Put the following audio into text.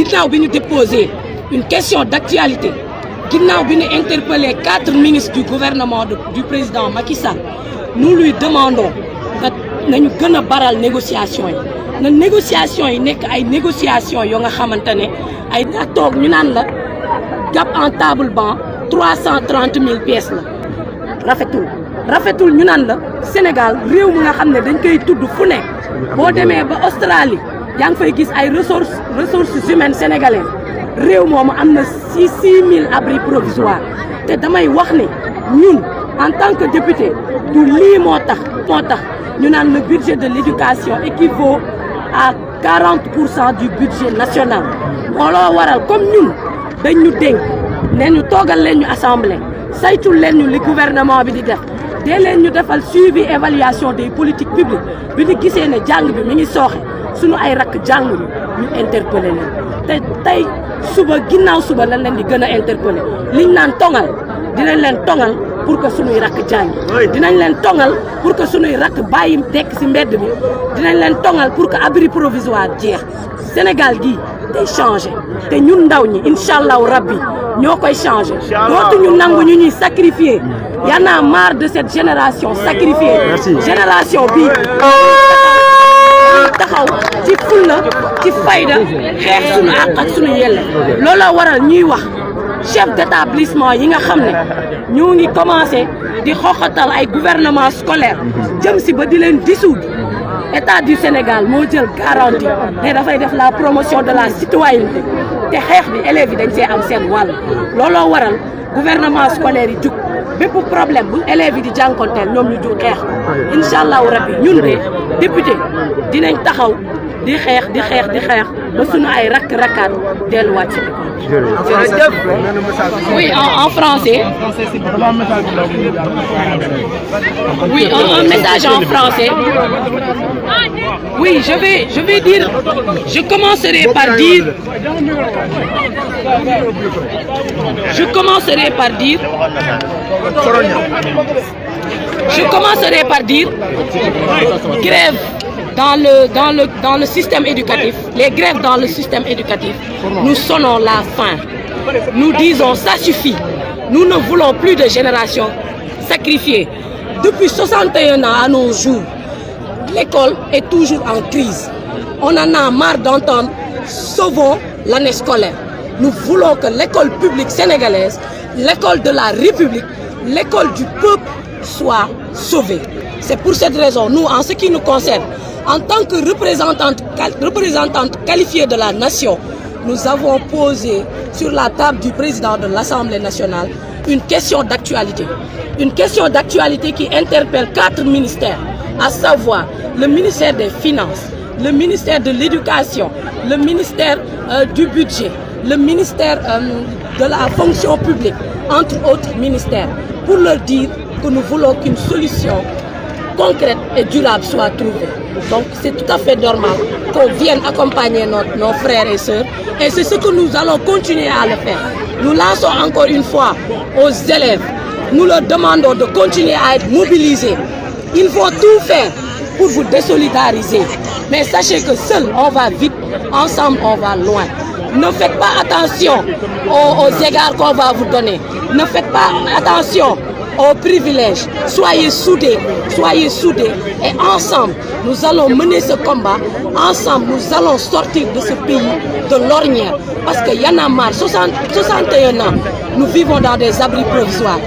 ginnaaw bi ñu déposé une question d'actualité ginnaaw bi ñu interpellé 4 ministres du gouvernement du président Macky Sall nous lui demandons nañu gën a baral négociation yi na négociation yi nekk ay négociation yoo nga xamante ne ay daa toog ñu naan la gap en table banc 330 000 pièces la rafetul ñu naan la Sénégal réew mi nga xam ne dañ koy tudd fu ne boo demee ba Australie yaa ngi fay gis ay ressources humaines sénégalaises réew moomu am na 6 000 abris provisoires te damay wax ne ñun en tant que député du lii moo tax ñu naan le budget de l'éducation équivaut à 40% du budget national looloo waral comme ñun dañ ñu dénk ne ñu toogal leen ñu assemblée saytul leen ñu li gouvernement bi di def dee leen ñu defal suivi évaluation des politiques publiques bi ñu gisee ne jàng bi mi ngi sooxe suñu ay rakk jàng ñu interpellé leen te tey suba ginnaaw suba lañ leen di gën a interpellé liñ naan tongal dinañ leen tongal pour que suñuy rakk jàng dinañ leen tongal pour que suñuy rakk bàyyi tekk ci mbedd bi dinañ leen tongal pour que abri provisoire jeex Sénégal gii day changé te ñun ndaw ñi incha allahu rabbi ñoo koy changé dootuñu nangu ñu ñuy sacrifier y en a marre de cette génération sacrifiée génération bii taxaw ci fulla ci fayda xeex suñu àq ak suñu yelle looloo waral ñuy wax chef d'établissement yi nga xam ne ñoo ngi commencé di xoxatal ay gouvernement scolaire jëm si ba di leen dissoudre État du Sénégal moo jël garantie ne dafay def la promotion de la citoyenneté te xeex bi élèves yi dañ see am seen wàll looloo waral gouvernement scolaire yi jug bépp problème bu élèves yi di jànkonteel ñoom ñu jug xeex incha allahu rabbi ñun de député dinañ taxaw di xeex ba sunu ay rakkaat delluwaat ci jërëjëf. Oui, en français. Oui, un message en français. Oui, je vais dire, je commencerai par dire grève dans le système éducatif, les grèves dans le système éducatif, nous sonnons la fin. Nous disons ça suffit. Nous ne voulons plus de générations sacrifiées. Depuis 61 ans à nos jours, l'école est toujours en crise. On en a marre d'entendre « sauvons l'année scolaire ». Nous voulons que l'école publique sénégalaise, l'école de la République, l'école du peuple soit sauvée. C'est pour cette raison, nous, en ce qui nous concerne, en tant que représentante qualifiée de la nation, nous avons posé sur la table du président de l'Assemblée nationale une question d'actualité. Une question d'actualité qui interpelle 4 ministères, à savoir le ministère des Finances, le ministère de l'Éducation, le ministère du Budget, le ministère de la Fonction publique, entre autres ministères, pour leur dire que nous voulons qu'une solution concrète et durable soit trouvée. Donc c'est tout à fait normal qu'on vienne accompagner nos frères et sœurs et c'est ce que nous allons continuer à le faire. Nous lançons encore une fois aux élèves, nous leur demandons de continuer à être mobilisés. Il faut tout faire pour vous désolidariser. Mais sachez que seul on va vite, ensemble on va loin. Ne faites pas attention aux égards qu'on va vous donner. Ne faites pas attention aux privilèges. Soyez soudés et ensemble, nous allons mener ce combat. Ensemble, nous allons sortir de ce pays de l'ornière. Parce qu'il y en a marre, 61 ans, nous vivons dans des abris provisoires.